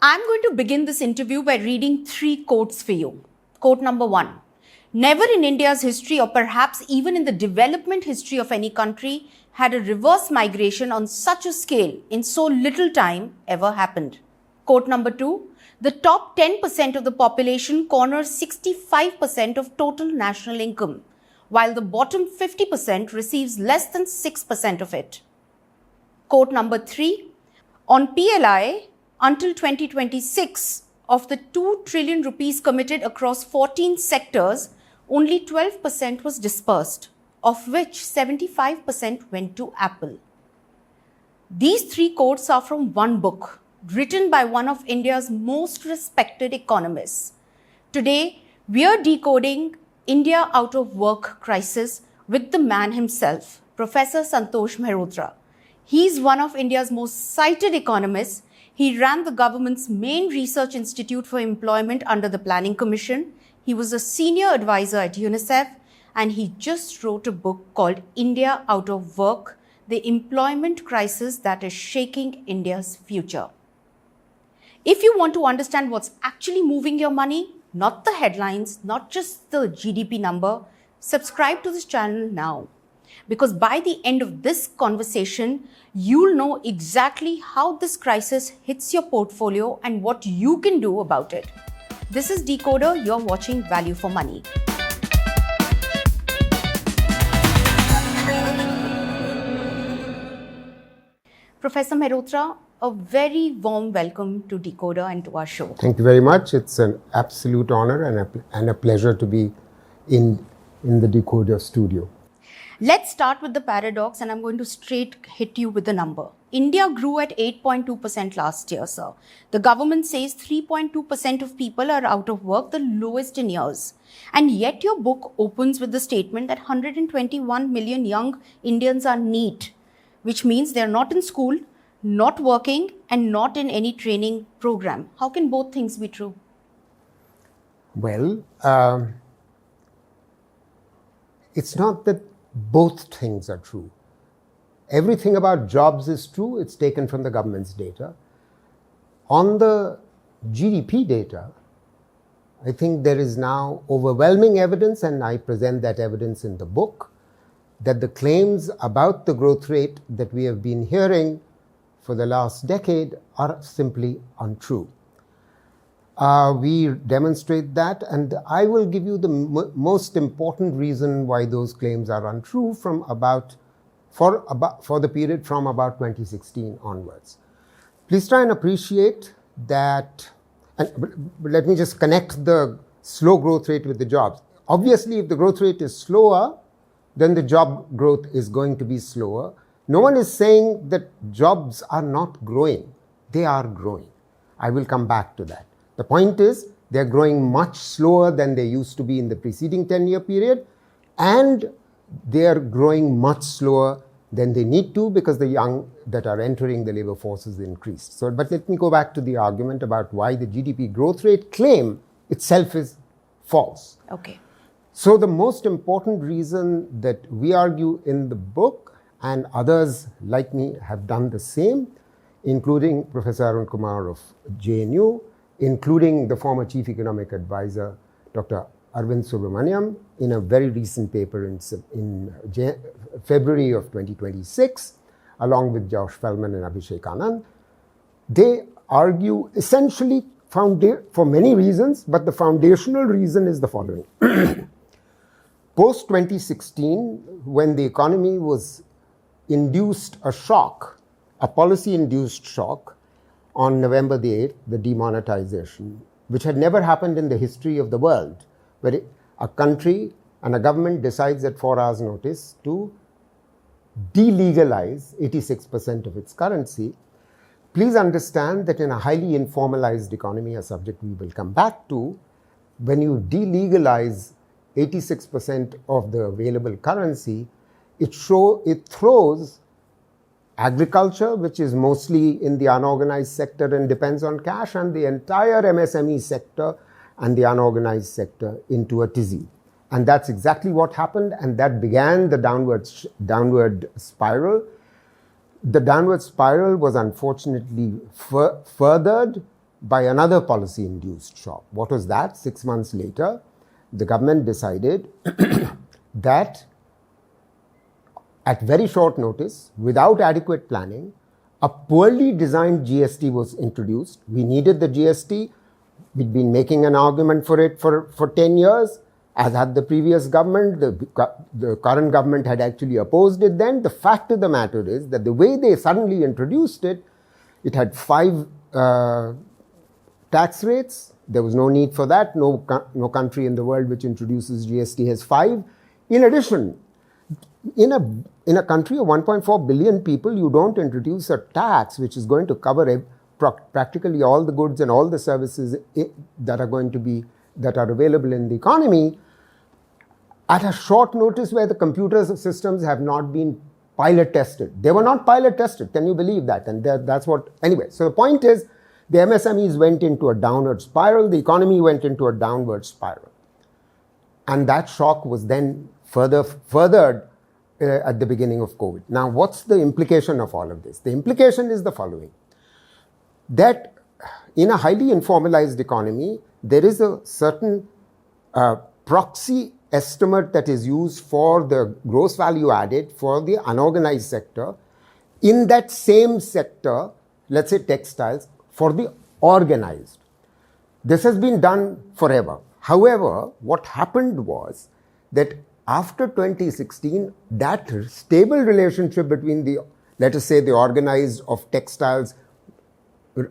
I'm going to begin this interview by reading 3 quotes for you. Quote number 1. Never in India's history, or perhaps even in the development history of any country, had a reverse migration on such a scale in so little time ever happened. Quote number 2. The top 10% of the population corners 65% of total national income, while the bottom 50% receives less than 6% of it. Quote number 3. On PLI, until 2026, of the 2 trillion rupees committed across 14 sectors, only 12% was dispersed, of which 75% went to Apple. These 3 quotes are from one book, written by one of India's most respected economists. Today, we are decoding India out of work crisis with the man himself, Professor Santosh Mehrotra. He is one of India's most cited economists. He ran the government's main research institute for employment under the Planning Commission. He was a senior advisor at UNICEF, and he just wrote a book called India Out of Work, the employment crisis that is shaking India's future. If you want to understand what's actually moving your money, not the headlines, not just the GDP number, subscribe to this channel now. Because by the end of this conversation, you'll know exactly how this crisis hits your portfolio and what you can do about it. This is Decoder, you're watching Value for Money. Professor Mehrotra, a very warm welcome to Decoder and to our show. Thank you very much. It's an absolute honor and a pleasure to be in the Decoder studio. Let's start with the paradox, and I'm going to straight hit you with the number. India grew at 8.2% last year, sir. The government says 3.2% of people are out of work, the lowest in years. And yet your book opens with the statement that 121 million young Indians are NEET, which means they're not in school, not working, and not in any training program. How can both things be true? Well, it's not that both things are true. Everything about jobs is true. It's taken from the government's data. On the GDP data, I think there is now overwhelming evidence, and I present that evidence in the book, that the claims about the growth rate that we have been hearing for the last decade are simply untrue. We demonstrate that, and I will give you the most important reason why those claims are untrue for the period from about 2016 onwards. Please try and appreciate that, and let me just connect the slow growth rate with the jobs. Obviously, if the growth rate is slower, then the job growth is going to be slower. No one is saying that jobs are not growing. They are growing. I will come back to that. The point is, they're growing much slower than they used to be in the preceding 10-year period, and they're growing much slower than they need to because the young that are entering the labor force is increased. But let me go back to the argument about why the GDP growth rate claim itself is false. Okay. So the most important reason that we argue in the book, and others like me have done the same, including Professor Arun Kumar of JNU, including the former Chief Economic Advisor, Dr. Arvind Subramaniam, in a very recent paper in February of 2026, along with Josh Feldman and Abhishek Anand. They argue essentially for many reasons, but the foundational reason is the following. Post-2016, when the economy was induced a shock, a policy-induced shock, on November the 8th, the demonetisation, which had never happened in the history of the world, where a country and a government decides at 4 hours' notice to delegalize 86% of its currency. Please understand that in a highly informalized economy, a subject we will come back to, when you delegalize 86% of the available currency, it throws agriculture, which is mostly in the unorganized sector and depends on cash, and the entire MSME sector and the unorganized sector into a tizzy. And that's exactly what happened, and that began the downward spiral. The downward spiral was unfortunately furthered by another policy-induced shock. What was that? 6 months later, the government decided that at very short notice, without adequate planning, a poorly designed GST was introduced. We needed the GST. We'd been making an argument for it for 10 years, as had the previous government. The current government had actually opposed it then. The fact of the matter is that the way they suddenly introduced it, it had 5 tax rates. There was no need for that. No country in the world which introduces GST has 5. In addition, in a country of 1.4 billion people, you don't introduce a tax which is going to cover practically all the goods and all the services that are available in the economy at a short notice where the computer systems have not been pilot tested. They were not pilot tested. Can you believe that? And that's what, anyway. So the point is, the MSMEs went into a downward spiral. The economy went into a downward spiral. And that shock was then furthered at the beginning of COVID. Now, what's the implication of all of this? The implication is the following, that in a highly informalized economy, there is a certain proxy estimate that is used for the gross value added for the unorganized sector. In that same sector, let's say textiles, for the organized. This has been done forever. However, what happened was that after 2016, that stable relationship between the, let us say, the organized of textiles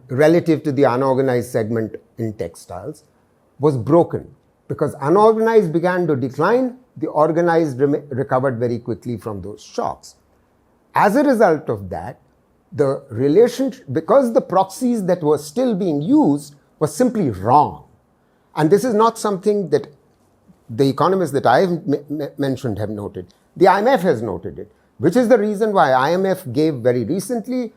relative to the unorganized segment in textiles was broken, because unorganized began to decline, the organized recovered very quickly from those shocks. As a result of that, the relationship, because the proxies that were still being used were simply wrong. And this is not something that the economists that I have mentioned have noted. The IMF has noted it, which is the reason why IMF gave very recently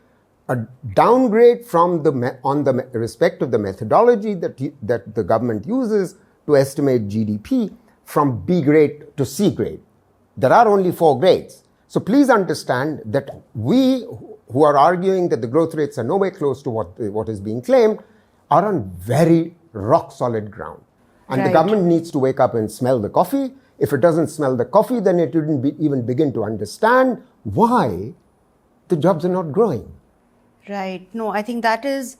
a downgrade from on the respect of the methodology that the government uses to estimate GDP from B grade to C grade. There are only 4 grades. So please understand that we who are arguing that the growth rates are nowhere close to what is being claimed are on very rock solid ground. And the government needs to wake up and smell the coffee. If it doesn't smell the coffee, then it wouldn't even begin to understand why the jobs are not growing. Right. No, I think that is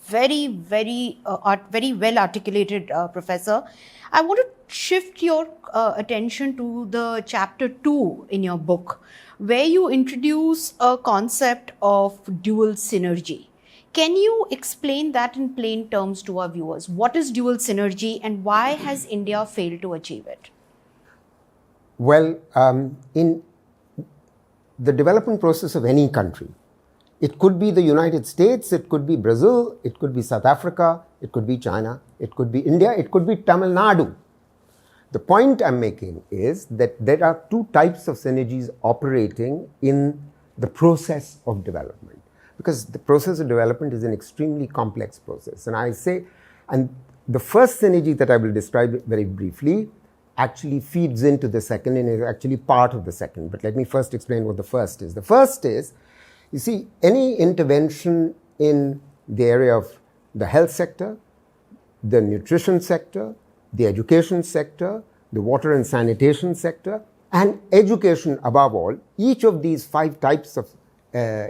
very, very well articulated, Professor. I want to shift your attention to the chapter 2 in your book, where you introduce a concept of dual synergy. Can you explain that in plain terms to our viewers? What is dual synergy and why has India failed to achieve it? Well, in the development process of any country, it could be the United States, it could be Brazil, it could be South Africa, it could be China, it could be India, it could be Tamil Nadu. The point I'm making is that there are 2 types of synergies operating in the process of development, because the process of development is an extremely complex process. And the first synergy that I will describe very briefly actually feeds into the second and is actually part of the second. But let me first explain what the first is. The first is, you see, any intervention in the area of the health sector, the nutrition sector, the education sector, the water and sanitation sector, and education above all, each of these 5 types of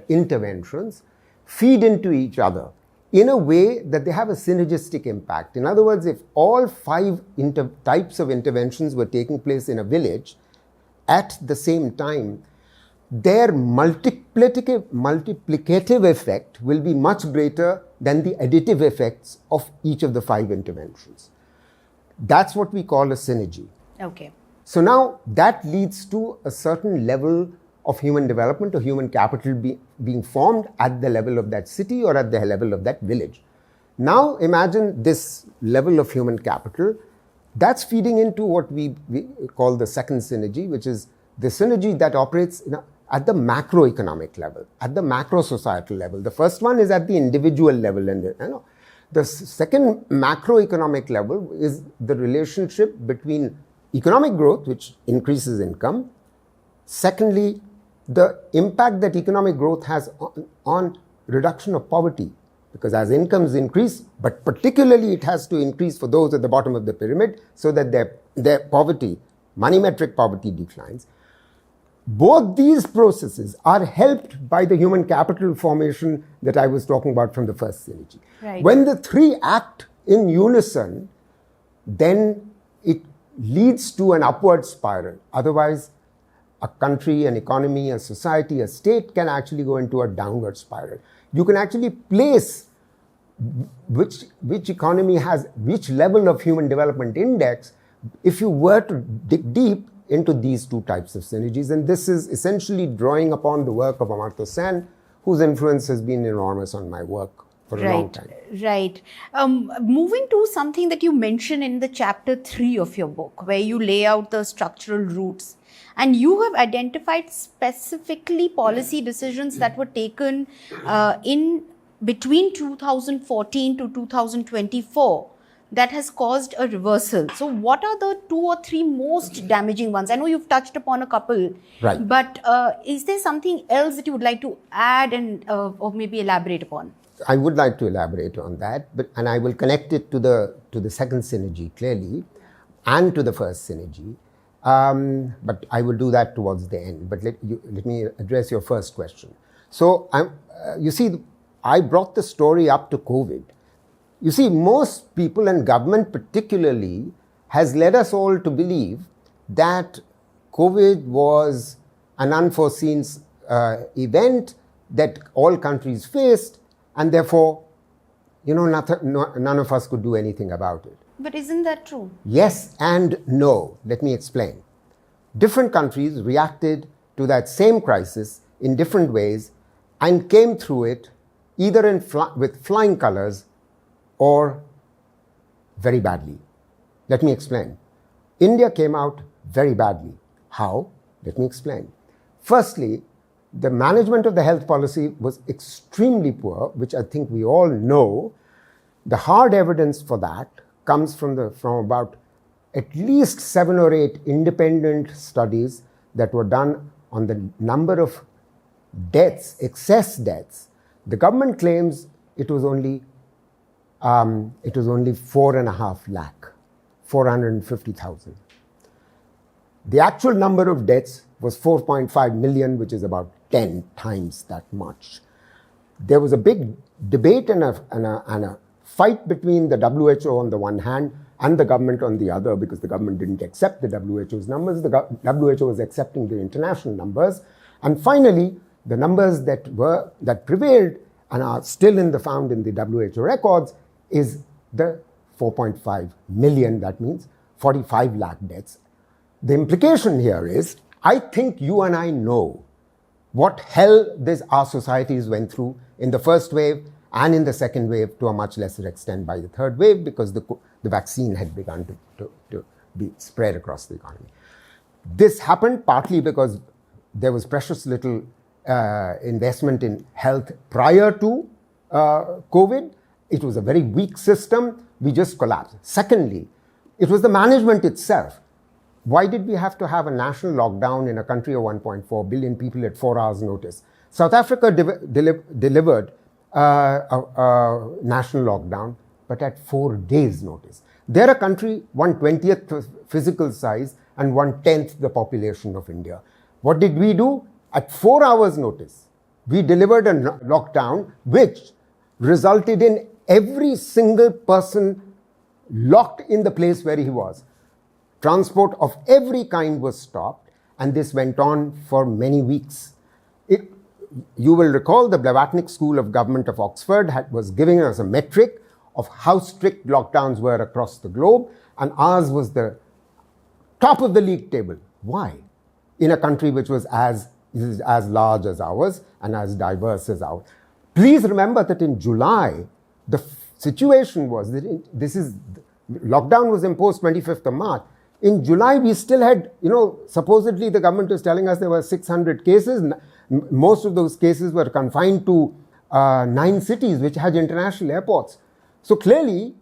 interventions feed into each other in a way that they have a synergistic impact. In other words, if all 5 types of interventions were taking place in a village at the same time, their multiplicative effect will be much greater than the additive effects of each of the 5 interventions. That's what we call a synergy. Okay. So now that leads to a certain level of human development or human capital being formed at the level of that city or at the level of that village. Now imagine this level of human capital, that's feeding into what we call the second synergy, which is the synergy that operates at the macroeconomic level, at the macro societal level. The first one is at the individual level, and the second macroeconomic level is the relationship between economic growth, which increases income. Secondly, the impact that economic growth has on reduction of poverty, because as incomes increase, but particularly it has to increase for those at the bottom of the pyramid so that their poverty, money metric poverty declines. Both these processes are helped by the human capital formation that I was talking about from the first synergy. Right. When the three act in unison, then it leads to an upward spiral. Otherwise, a country, an economy, a society, a state can actually go into a downward spiral. You can actually place which economy has which level of human development index if you were to dig deep into these two types of synergies. And this is essentially drawing upon the work of Amartya Sen, whose influence has been enormous on my work for a long time. Right. Moving to something that you mention in the chapter 3 of your book, where you lay out the structural roots. And you have identified specifically policy decisions that were taken in between 2014 to 2024 that has caused a reversal. So what are the 2 or 3 most damaging ones? I know you've touched upon a couple, right, but is there something else that you would like to add and or maybe elaborate upon? I would like to elaborate on that, and I will connect it to the second synergy clearly and to the first synergy. But I will do that towards the end. But let me address your first question. So you see, I brought the story up to COVID. You see, most people and government particularly has led us all to believe that COVID was an unforeseen event that all countries faced, and therefore, none of us could do anything about it. But isn't that true? Yes and no. Let me explain. Different countries reacted to that same crisis in different ways and came through it either with flying colors or very badly. Let me explain. India came out very badly. How? Let me explain. Firstly, the management of the health policy was extremely poor, which I think we all know. The hard evidence for that comes from about at least 7 or 8 independent studies that were done on the number of deaths, excess deaths. The government claims it was only 4.5 lakh, 450,000. The actual number of deaths was 4.5 million, which is about 10 times that much. There was a big debate and a fight between the WHO on the one hand and the government on the other, because the government didn't accept the WHO's numbers. The WHO was accepting the international numbers. And finally, the numbers that prevailed and are still found in the WHO records is the 4.5 million. That means 45 lakh deaths. The implication here is, I think you and I know what hell our societies went through in the first wave and in the second wave, to a much lesser extent by the third wave, because the vaccine had begun to be spread across the economy. This happened partly because there was precious little investment in health prior to COVID. It was a very weak system. We just collapsed. Secondly, it was the management itself. Why did we have to have a national lockdown in a country of 1.4 billion people at 4 hours' notice? South Africa delivered a national lockdown, but at 4 days' notice. They're a country 1/20th physical size and 1/10th the population of India. What did we do? At 4 hours' notice, we delivered a lockdown which resulted in every single person locked in the place where he was. Transport of every kind was stopped, and this went on for many weeks. You will recall the Blavatnik School of Government of Oxford was giving us a metric of how strict lockdowns were across the globe, and ours was the top of the league table. Why? In a country which was as large as ours and as diverse as ours. Please remember that in July, the situation was that lockdown was imposed 25th of March. In July, we still had, supposedly the government was telling us there were 600 cases. Most of those cases were confined to 9 cities which had international airports. So clearly,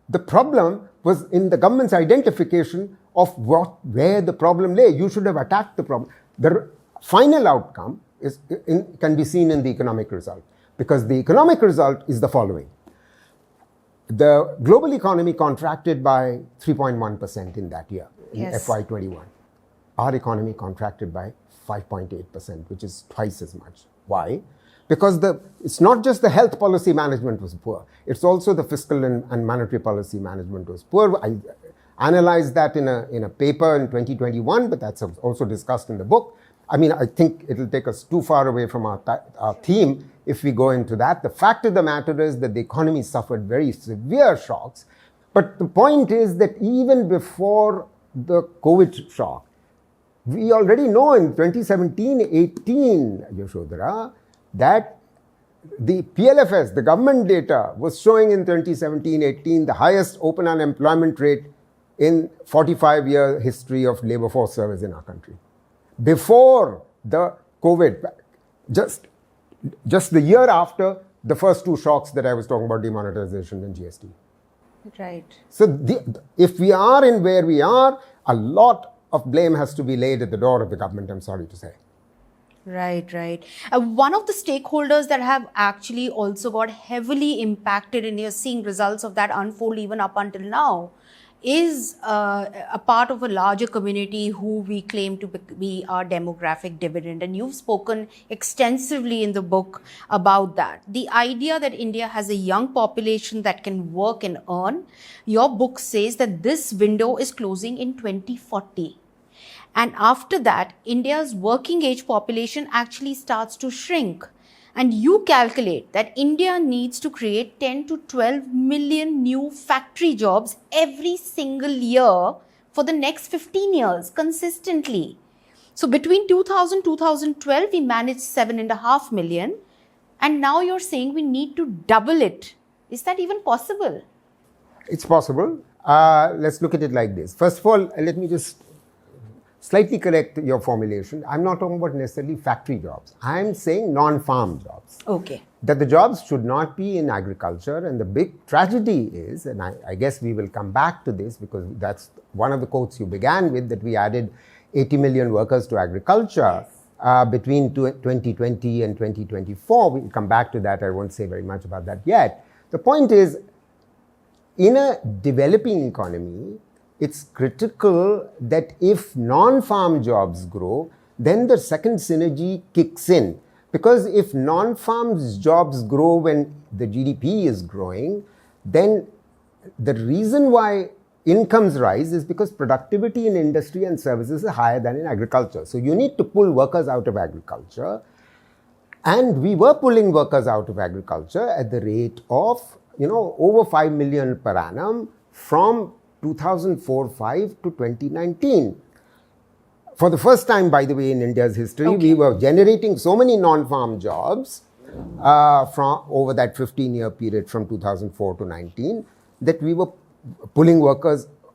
the problem was in the government's identification of where the problem lay. You should have attacked the problem. The final outcome can be seen in the economic result. because the economic result is the following. The global economy contracted by 3.1% in that year, in FY21. Our economy contracted by 5.8%, which is twice as much. Why? Because it's not just the health policy management was poor, it's also the fiscal and monetary policy management was poor. I analyzed that in a paper in 2021, but that's also discussed in the book. I mean, I think it'll take us too far away from our theme if we go into that. The fact of the matter is that the economy suffered very severe shocks. But the point is that even before the COVID shock, we already know in 2017-18, Yashodhara, that the PLFS, the government data, was showing in 2017-18 the highest open unemployment rate in 45-year history of labor force service in our country. Before the COVID, just the year after the first two shocks that I was talking about, demonetisation and GST. Right. So if we are in where we are, a lot of blame has to be laid at the door of the government, I'm sorry to say. Right, right. One of the stakeholders that have actually also got heavily impacted, and you're seeing results of that unfold even up until now, is a part of a larger community who we claim to be our demographic dividend. And you've spoken extensively in the book about that. The idea that India has a young population that can work and earn. Your book says that this window is closing in 2040. And after that, India's working age population actually starts to shrink. And you calculate that India needs to create 10 to 12 million new factory jobs every single year for the next 15 years consistently. So between 2000 2012, we managed 7.5 million. And now you're saying we need to double it. Is that even possible? It's possible. Let's look at it like this. First of all, let me just slightly correct your formulation. I'm not talking about necessarily factory jobs. I'm saying non-farm jobs. Okay. That the jobs should not be in agriculture. And the big tragedy is, and I guess we will come back to this because that's one of the quotes you began with, that we added 80 million workers to agriculture between 2020 and 2024. We'll come back to that. I won't say very much about that yet. The point is, in a developing economy, it's critical that if non-farm jobs grow, then the second synergy kicks in. Because if non-farm jobs grow when the GDP is growing, then the reason why incomes rise is because productivity in industry and services is higher than in agriculture. So you need to pull workers out of agriculture. And we were pulling workers out of agriculture at the rate of, over 5 million per annum from 2004-5 to 2019. For the first time, by the way, in India's history, we were generating so many non-farm jobs from over that 15-year period from 2004 to 19 that we were pulling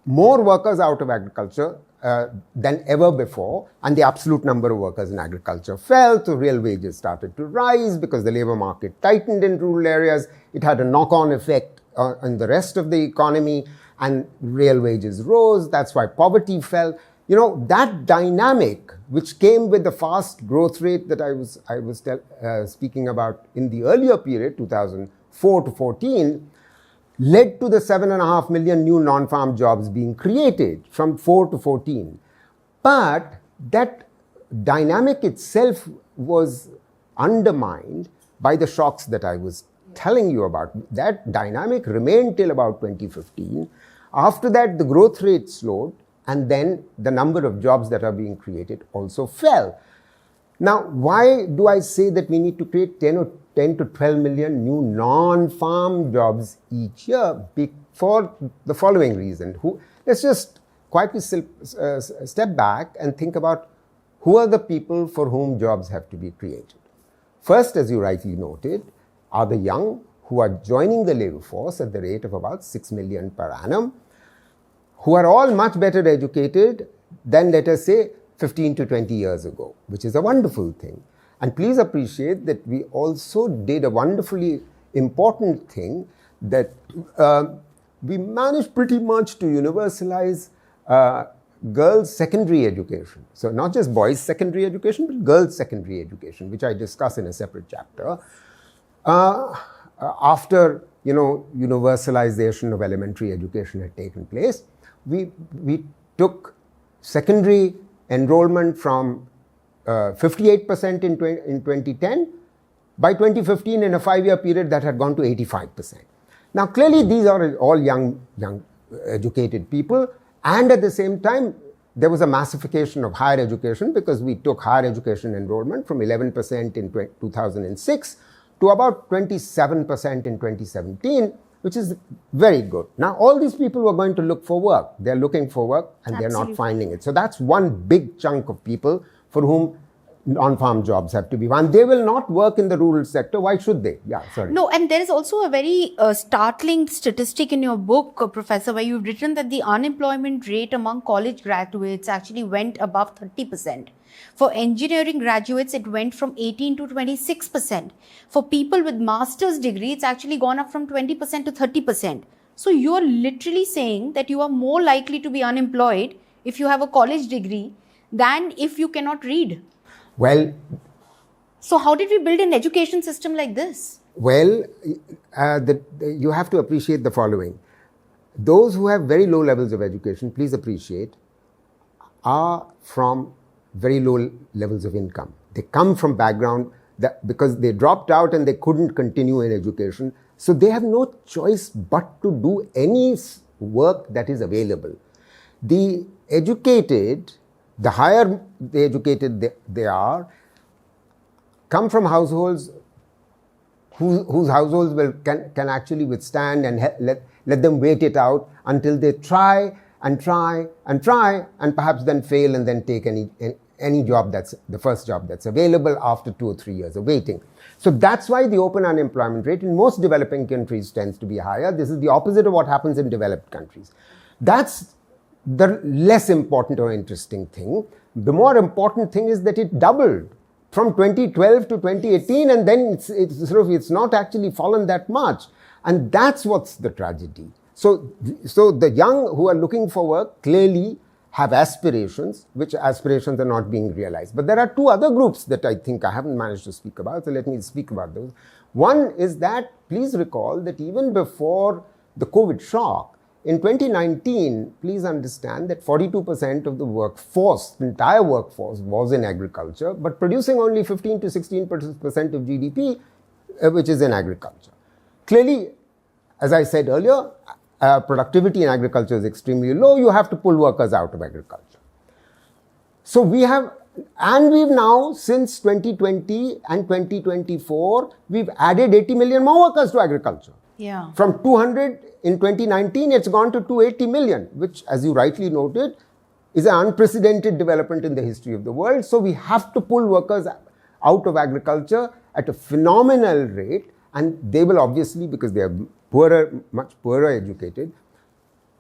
more workers out of agriculture than ever before, and the absolute number of workers in agriculture fell, so real wages started to rise because the labor market tightened in rural areas. It had a knock-on effect on the rest of the economy, and real wages rose. That's why poverty fell. That dynamic, which came with the fast growth rate that I was speaking about in the earlier period, 2004 to 14, led to the 7.5 million new non-farm jobs being created from 4 to 14. But that dynamic itself was undermined by the shocks that I was telling you about. That dynamic remained till about 2015. After that, the growth rate slowed, and then the number of jobs that are being created also fell. Now, why do I say that we need to create 10 to 12 million new non-farm jobs each year? For the following reason. Let's just quietly step back and think about who are the people for whom jobs have to be created. First, as you rightly noted, are the young who are joining the labor force at the rate of about 6 million per annum, who are all much better educated than, let us say, 15 to 20 years ago, which is a wonderful thing. And please appreciate that we also did a wonderfully important thing, that we managed pretty much to universalize girls' secondary education. So not just boys' secondary education, but girls' secondary education, which I discuss in a separate chapter. After universalization of elementary education had taken place, we took secondary enrollment from 58% in 2010. By 2015, in a 5-year period, that had gone to 85%. Now, clearly, these are all young educated people, and at the same time, there was a massification of higher education because we took higher education enrollment from 11% in 2006 to about 27% in 2017, which is very good. Now, all these people who are going to look for work, they're looking for work and they're not finding it. So that's one big chunk of people for whom non-farm jobs have to be found. They will not work in the rural sector. Why should they? Yeah, sorry. No, and there is also a very startling statistic in your book, Professor, where you've written that the unemployment rate among college graduates actually went above 30%. For engineering graduates, it went from 18 to 26%. For people with master's degree, it's actually gone up from 20% to 30%. So you're literally saying that you are more likely to be unemployed if you have a college degree than if you cannot read. Well, so how did we build an education system like this? Well, you have to appreciate the following. Those who have very low levels of education, please appreciate, are from very low levels of income. They come from background that because they dropped out and they couldn't continue in education. So they have no choice but to do any work that is available. The educated, the higher the educated they are, come from households whose households can actually withstand and let them wait it out until they try and perhaps then fail and then take any job that's the first job that's available after 2 or 3 years of waiting. So that's why the open unemployment rate in most developing countries tends to be higher. This is the opposite of what happens in developed countries. That's the less important or interesting thing. The more important thing is that it doubled from 2012 to 2018, and then it's not actually fallen that much. And that's what's the tragedy. So the young who are looking for work clearly have aspirations, which aspirations are not being realized. But there are two other groups that I think I haven't managed to speak about, so let me speak about those. One is that, please recall that even before the COVID shock, in 2019, please understand that 42% of the workforce, the entire workforce, was in agriculture, but producing only 15 to 16% of GDP, which is in agriculture. Clearly, as I said earlier, productivity in agriculture is extremely low. You have to pull workers out of agriculture. So we've now, since 2020 and 2024, we've added 80 million more workers to agriculture. Yeah. From 200 in 2019, it's gone to 280 million, which, as you rightly noted, is an unprecedented development in the history of the world. So we have to pull workers out of agriculture at a phenomenal rate, and they will obviously, because they are poorer, much poorer educated,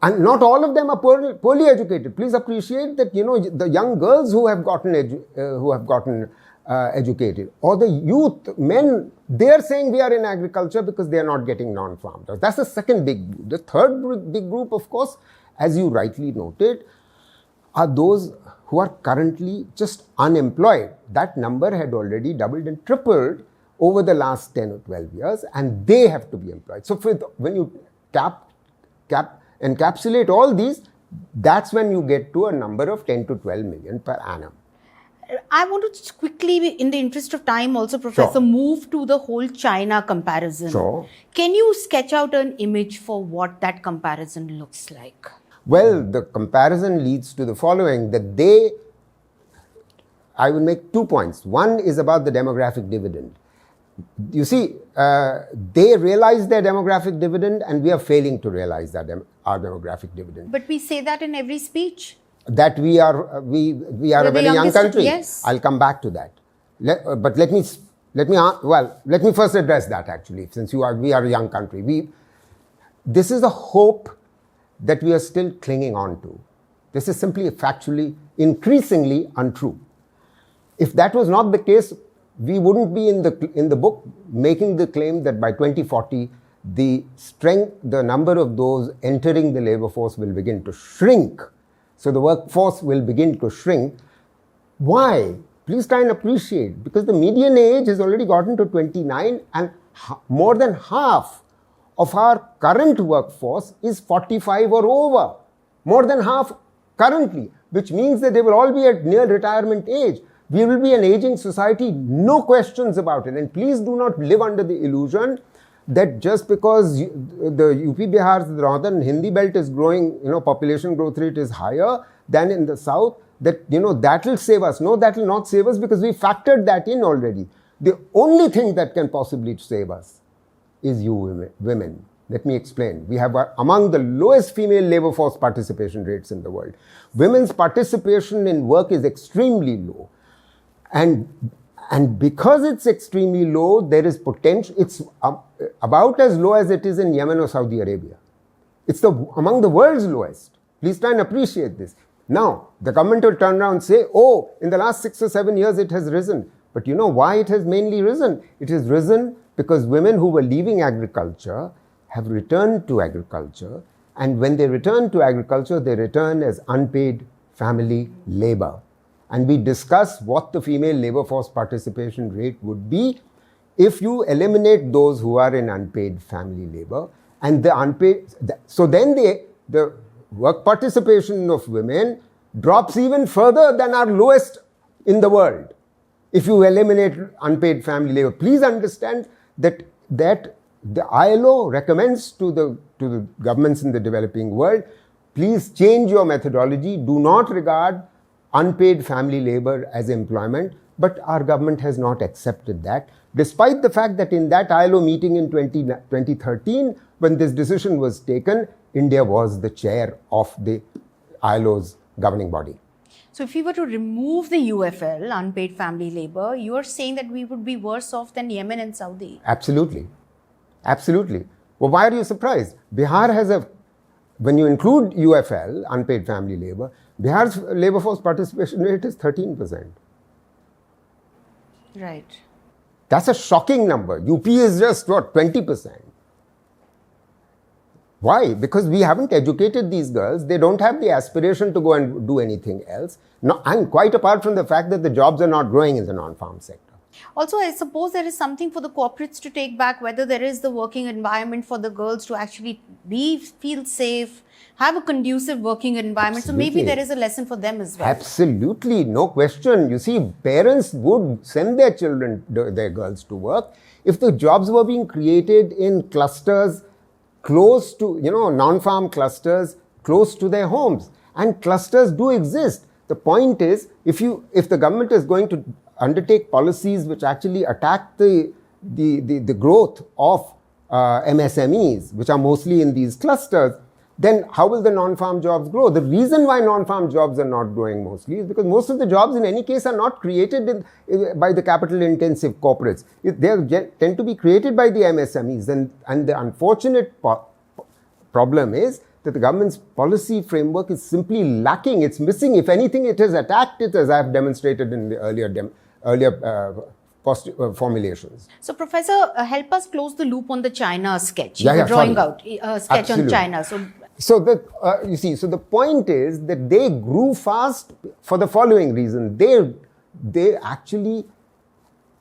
and not all of them are poorly educated. Please appreciate that, the young girls who have gotten educated, or the youth, men, they are saying we are in agriculture because they are not getting non-farm jobs. That's the second big group. The third big group, of course, as you rightly noted, are those who are currently just unemployed. That number had already doubled and tripled over the last 10 or 12 years, and they have to be employed. So when you encapsulate all these, that's when you get to a number of 10 to 12 million per annum. I want to quickly, in the interest of time also, Professor, move to the whole China comparison. Sure. Can you sketch out an image for what that comparison looks like? Well, the comparison leads to the following, that I will make 2 points. One is about the demographic dividend. You see, they realize their demographic dividend, and we are failing to realize our demographic dividend. But we say that in every speech. That we are a very young country. Yes. I'll come back to that. But let me first address that, actually, since we are a young country. This is a hope that we are still clinging on to. This is simply factually increasingly untrue. If that was not the case, we wouldn't be in the book making the claim that by 2040 the number of those entering the labor force will begin to shrink. So the workforce will begin to shrink. Why? Please try and appreciate, because the median age has already gotten to 29, and more than half of our current workforce is 45 or over. More than half currently, which means that they will all be at near retirement age. We will be an aging society, no questions about it. And please do not live under the illusion that just because the UP Bihar's northern Hindi belt is growing, population growth rate is higher than in the south, that, that will save us. No, that will not save us because we factored that in already. The only thing that can possibly save us is you women. Let me explain. We have among the lowest female labor force participation rates in the world. Women's participation in work is extremely low. And because it's extremely low, there is potential. It's about as low as it is in Yemen or Saudi Arabia. It's among the world's lowest. Please try and appreciate this. Now, the government will turn around and say, oh, in the last 6 or 7 years it has risen. But you know why it has mainly risen? It has risen because women who were leaving agriculture have returned to agriculture. And when they return to agriculture, they return as unpaid family labor. And we discuss what the female labor force participation rate would be if you eliminate those who are in unpaid family labor and the unpaid. So then the work participation of women drops even further than our lowest in the world. If you eliminate unpaid family labor, please understand that the ILO recommends to the governments in the developing world, please change your methodology. Do not regard unpaid family labor as employment, but our government has not accepted that, despite the fact that in that ILO meeting in 2013, when this decision was taken, India was the chair of the ILO's governing body. So if we were to remove the UFL, unpaid family labor, you are saying that we would be worse off than Yemen and Saudi? Absolutely. Absolutely. Well, why are you surprised? Bihar has when you include UFL, unpaid family labor, Bihar's labor force participation rate is 13%. Right. That's a shocking number. UP is just, 20%. Why? Because we haven't educated these girls. They don't have the aspiration to go and do anything else. No, and quite apart from the fact that the jobs are not growing in the non-farm sector. Also, I suppose there is something for the corporates to take back, whether there is the working environment for the girls to actually feel safe, have a conducive working environment. Absolutely. So maybe there is a lesson for them as well. Absolutely, no question. You see, parents would send their children, their girls to work if the jobs were being created in clusters close to, non-farm clusters close to their homes. And clusters do exist. The point is, if the government is going to undertake policies which actually attack the growth of MSMEs, which are mostly in these clusters, then how will the non-farm jobs grow? The reason why non-farm jobs are not growing mostly is because most of the jobs in any case are not created by the capital-intensive corporates. They tend to be created by the MSMEs. And the unfortunate problem is that the government's policy framework is simply lacking. It's missing. If anything, it has attacked it, as I have demonstrated in the earlier formulations. So, Professor, help us close the loop on the China sketch. You were drawing out a sketch on China. So you see, so the point is that they grew fast for the following reason. They actually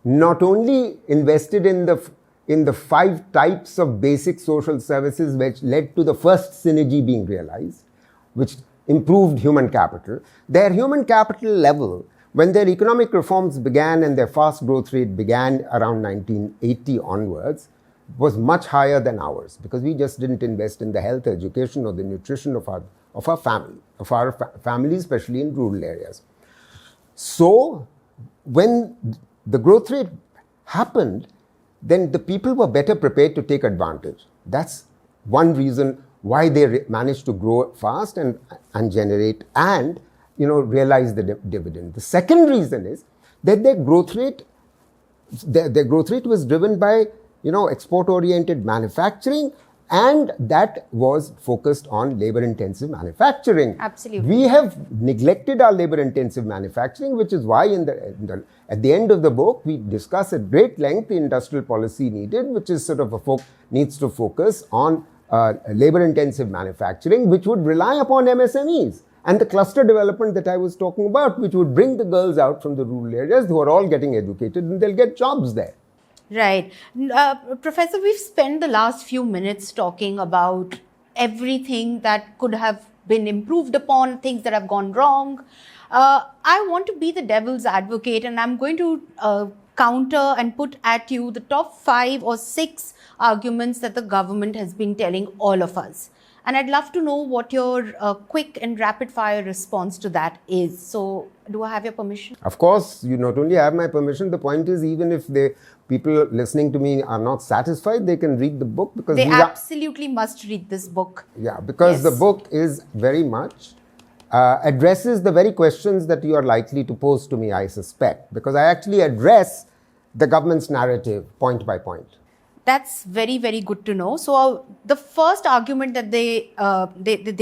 not only invested in the 5 types of basic social services which led to the first synergy being realized, which improved human capital. Their human capital level, when their economic reforms began and their fast growth rate began around 1980 onwards, was much higher than ours, because we just didn't invest in the health, education, or the nutrition of our families, especially in rural areas. So when the growth rate happened, then the people were better prepared to take advantage. That's one reason why they managed to grow fast and generate and realize the dividend. The second reason is that their growth rate was driven by export-oriented manufacturing, and that was focused on labor-intensive manufacturing. Absolutely. We have neglected our labor-intensive manufacturing, which is why at the end of the book, we discuss at great length the industrial policy needed, which is sort of needs to focus on labor-intensive manufacturing, which would rely upon MSMEs. And the cluster development that I was talking about, which would bring the girls out from the rural areas who are all getting educated, and they'll get jobs there. Right. Professor, we've spent the last few minutes talking about everything that could have been improved upon, things that have gone wrong. I want to be the devil's advocate, and I'm going to counter and put at you the top 5 or 6 arguments that the government has been telling all of us. And I'd love to know what your quick and rapid fire response to that is. So, do I have your permission? Of course, you not only have my permission, the point is, even if people listening to me are not satisfied, they can read the book, because they absolutely must read this book. Yeah, because the book is very much addresses the very questions that you are likely to pose to me, I suspect, because I actually address the government's narrative point by point. That's very, very good to know. So the first argument that they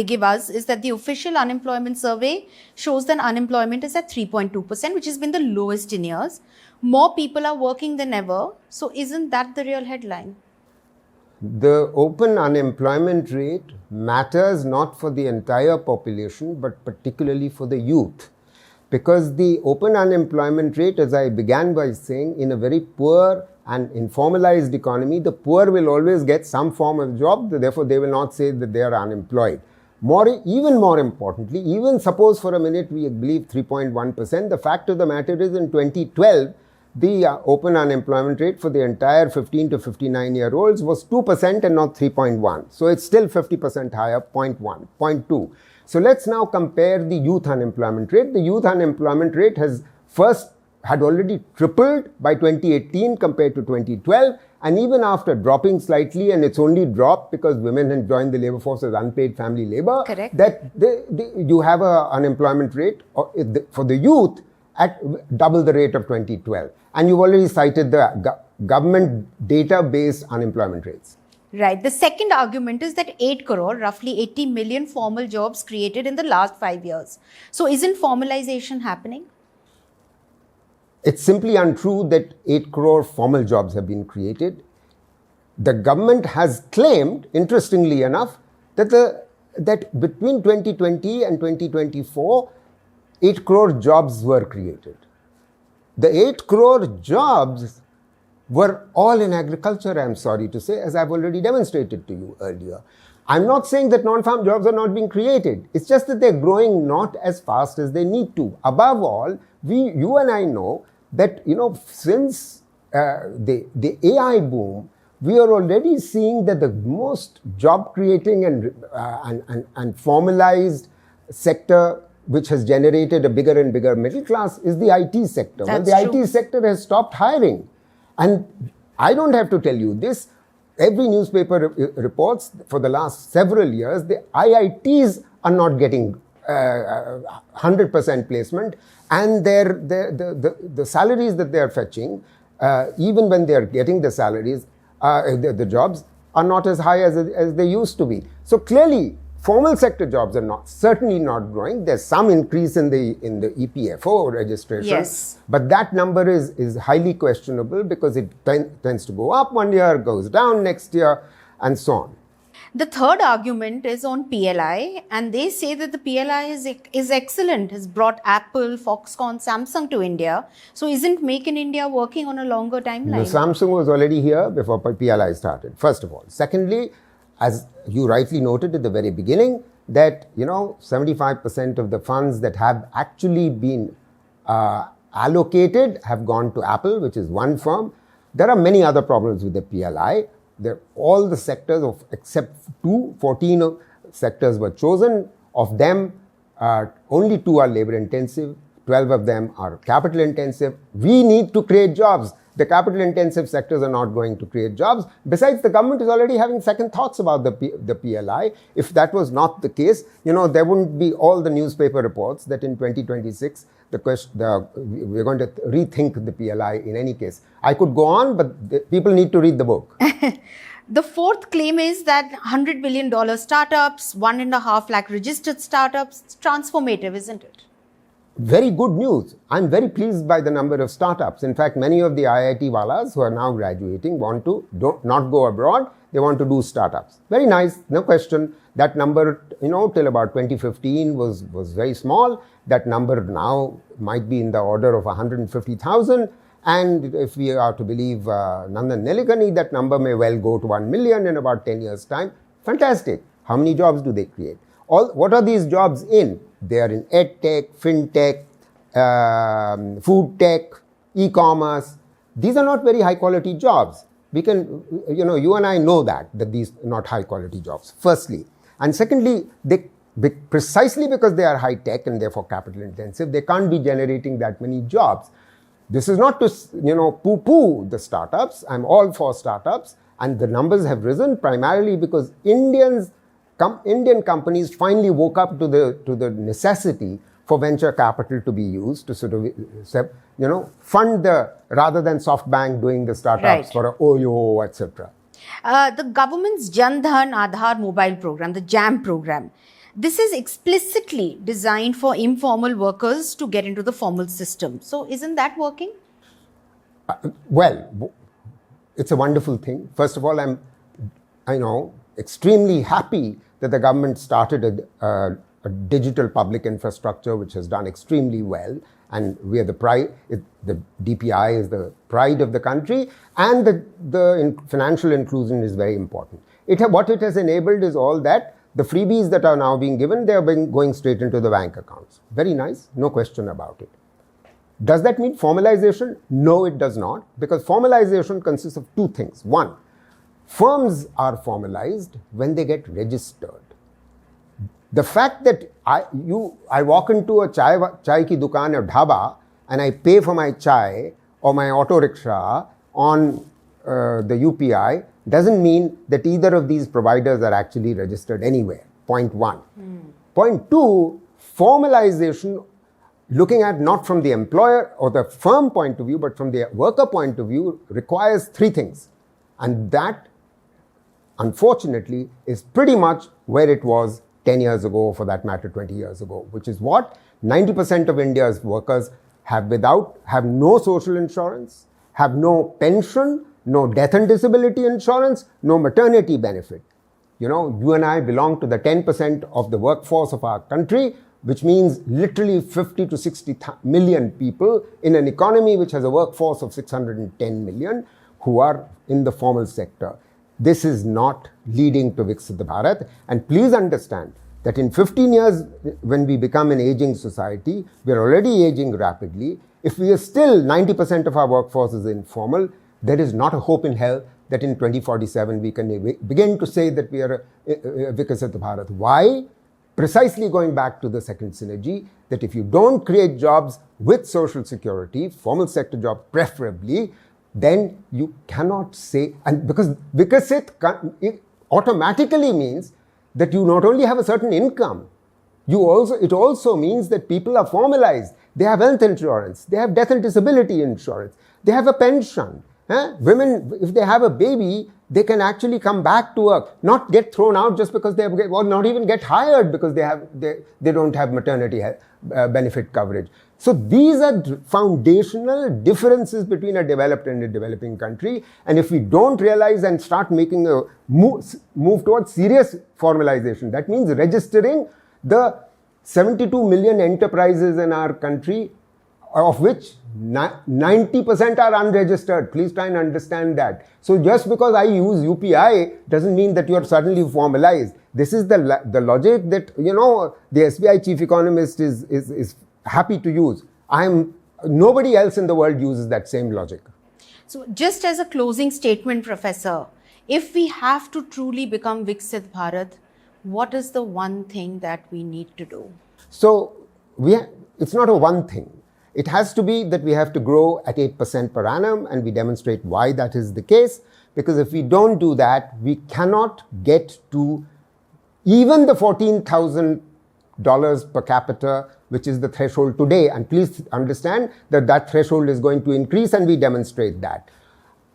give us is that the official unemployment survey shows that unemployment is at 3.2%, which has been the lowest in years. More people are working than ever. So isn't that the real headline? The open unemployment rate matters not for the entire population, but particularly for the youth. Because the open unemployment rate, as I began by saying, in a very poor and informalized economy, the poor will always get some form of job, therefore they will not say that they are unemployed. Even more importantly, even suppose for a minute we believe 3.1%, the fact of the matter is in 2012, the open unemployment rate for the entire 15 to 59-year-olds was 2% and not 3.1. So it's still 50% higher, 0.1, 0.2. So let's now compare the youth unemployment rate. The youth unemployment rate had already tripled by 2018 compared to 2012, and even after dropping slightly, and it's only dropped because women have joined the labor force as unpaid family labor. Correct. That you have an unemployment rate for the youth at double the rate of 2012. And you've already cited the government database unemployment rates. Right. The second argument is that 8 crore, roughly 80 million formal jobs created in the last 5 years. So isn't formalization happening? It's simply untrue that 8 crore formal jobs have been created. The government has claimed, interestingly enough, that between 2020 and 2024, 8 crore jobs were created. The 8 crore jobs were all in agriculture, I'm sorry to say, as I've already demonstrated to you earlier. I'm not saying that non-farm jobs are not being created. It's just that they're growing not as fast as they need to. Above all, you and I know that, since the AI boom, we are already seeing that the most job-creating and formalized sector which has generated a bigger and bigger middle class is the IT sector. That's well, the true. IT sector has stopped hiring. And I don't have to tell you this. Every newspaper reports for the last several years, the IITs are not getting 100% placement, and the salaries that they are fetching, even when they are getting the salaries, the jobs are not as high as they used to be. So clearly, formal sector jobs are certainly not growing. There's some increase in the EPFO registration, yes, but that number is highly questionable because it tends to go up one year, goes down next year, and so on. The third argument is on PLI, and they say that the PLI is excellent, has brought Apple, Foxconn, Samsung to India. So isn't Make in India working on a longer timeline? The Samsung was already here before PLI started, first of all. Secondly, as you rightly noted at the very beginning, that 75% of the funds that have actually been allocated have gone to Apple, which is one firm. There are many other problems with the PLI. All the sectors, except 14 sectors were chosen. Of them, only 2 are labor intensive, 12 of them are capital intensive. We need to create jobs. The capital intensive sectors are not going to create jobs. Besides, the government is already having second thoughts about the PLI. If that was not the case, there wouldn't be all the newspaper reports that in 2026, we're going to rethink the PLI in any case. I could go on, but people need to read the book. The fourth claim is that $100 billion startups, 1.5 lakh registered startups, it's transformative, isn't it? Very good news. I'm very pleased by the number of startups. In fact, many of the IIT Walas who are now graduating want to not go abroad. They want to do startups. Very nice, no question. That number, till about 2015 was very small. That number now might be in the order of 150,000. And if we are to believe Nandan Nelikani, that number may well go to 1 million in about 10 years' time. Fantastic. How many jobs do they create? What are these jobs in? They are in edtech, fintech, food tech, e-commerce. These are not very high quality jobs. We can, you and I know that these are not high quality jobs, firstly. And secondly, precisely because they are high tech and therefore capital intensive, they can't be generating that many jobs. This is not to, poo-poo the startups. I'm all for startups. And the numbers have risen primarily because Indian companies finally woke up to the necessity for venture capital to be used to sort of, fund rather than SoftBank doing the startups for a OYO, etc. The government's Jan Dhan Aadhaar mobile program, the JAM program, this is explicitly designed for informal workers to get into the formal system. So isn't that working? Well, it's a wonderful thing. First of all, I'm extremely happy that the government started a digital public infrastructure which has done extremely well, and we are the pride. The DPI is the pride of the country, and the financial inclusion is very important. What it has enabled is all that. The freebies that are now being given, they are going straight into the bank accounts. Very nice, no question about it. Does that mean formalization? No, it does not, because formalization consists of two things. One, firms are formalized when they get registered. The fact that I walk into a chai ki dukaan or dhaba and I pay for my chai or my auto rickshaw on the UPI doesn't mean that either of these providers are actually registered anywhere. Point one. Point two, formalization, looking at not from the employer or the firm point of view, but from the worker point of view, requires three things. And that, unfortunately, is pretty much where it was 10 years ago, or for that matter, 20 years ago, which is what 90% of India's workers have no social insurance, have no pension, no death and disability insurance, no maternity benefit. You and I belong to the 10% of the workforce of our country, which means literally 50 to 60 million people in an economy which has a workforce of 610 million who are in the formal sector. This is not leading to Viksit Bharat. And please understand that in 15 years, when we become an aging society, we are already aging rapidly. If we are still 90% of our workforce is informal, there is not a hope in hell that in 2047 we can begin to say that we are a Viksit Bharat. Why? Precisely going back to the second synergy, that if you don't create jobs with social security, formal sector jobs preferably, then you cannot say, and because Viksit automatically means that you not only have a certain income, it also means that people are formalized. They have health insurance, they have death and disability insurance, they have a pension. Women, if they have a baby, they can actually come back to work, not get thrown out just because they have, or not even get hired because they don't have maternity benefit coverage. So these are foundational differences between a developed and a developing country. And if we don't realize and start making a move towards serious formalization, that means registering the 72 million enterprises in our country, of which 90% are unregistered. Please try and understand that. So just because I use UPI doesn't mean that you are suddenly formalized. This is the logic that, the SBI chief economist is happy to use. Nobody else in the world uses that same logic. So just as a closing statement, Professor, if we have to truly become Viksit Bharat, what is the one thing that we need to do? So it's not a one thing. It has to be that we have to grow at 8% per annum, and we demonstrate why that is the case. Because if we don't do that, we cannot get to even the $14,000 per capita, which is the threshold today. And please understand that threshold is going to increase, and we demonstrate that.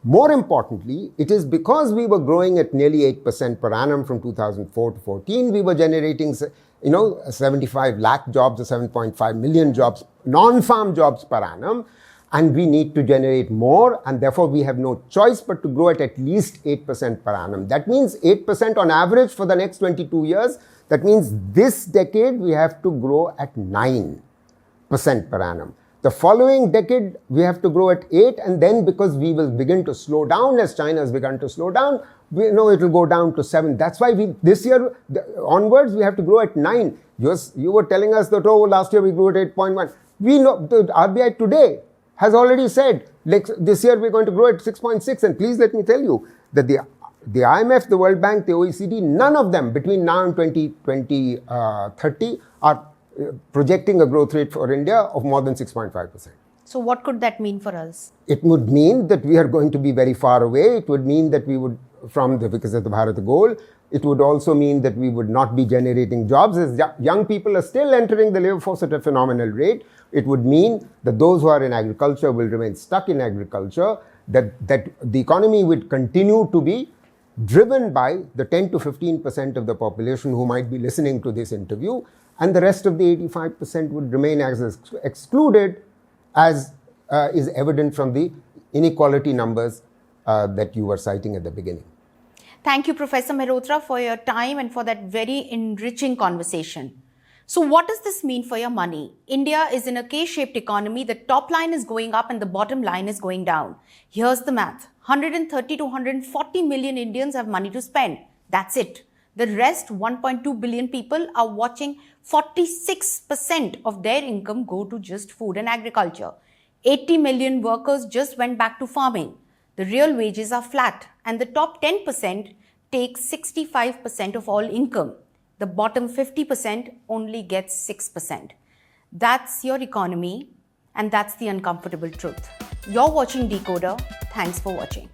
More importantly, it is because we were growing at nearly 8% per annum from 2004 to 14, we were generating 75 lakh jobs or 7.5 million jobs, non-farm jobs per annum, and we need to generate more, and therefore we have no choice but to grow at least 8% per annum. That means 8% on average for the next 22 years. That means this decade we have to grow at 9% per annum. The following decade, we have to grow at 8, and then because we will begin to slow down as China has begun to slow down, we know it will go down to 7. That's why this year onwards, we have to grow at 9. You were telling us that, oh, last year we grew at 8.1. We know the RBI today has already said, like, this year we're going to grow at 6.6. And please let me tell you that the IMF, the World Bank, the OECD, none of them between now and 2030 are projecting a growth rate for India of more than 6.5%. So what could that mean for us? It would mean that we are going to be very far away. It would mean that we would, from the Viksit Bharat goal, it would also mean that we would not be generating jobs, as young people are still entering the labor force at a phenomenal rate. It would mean that those who are in agriculture will remain stuck in agriculture, that the economy would continue to be driven by the 10 to 15% of the population who might be listening to this interview, and the rest of the 85% would remain as excluded, as is evident from the inequality numbers that you were citing at the beginning. Thank you, Professor Mehrotra, for your time and for that very enriching conversation. So what does this mean for your money? India is in a K-shaped economy. The top line is going up and the bottom line is going down. Here's the math. 130 to 140 million Indians have money to spend. That's it. The rest, 1.2 billion people, are watching 46% of their income go to just food and agriculture. 80 million workers just went back to farming. The real wages are flat, and the top 10% take 65% of all income. The bottom 50% only gets 6%. That's your economy, and that's the uncomfortable truth. You're watching Decoder. Thanks for watching.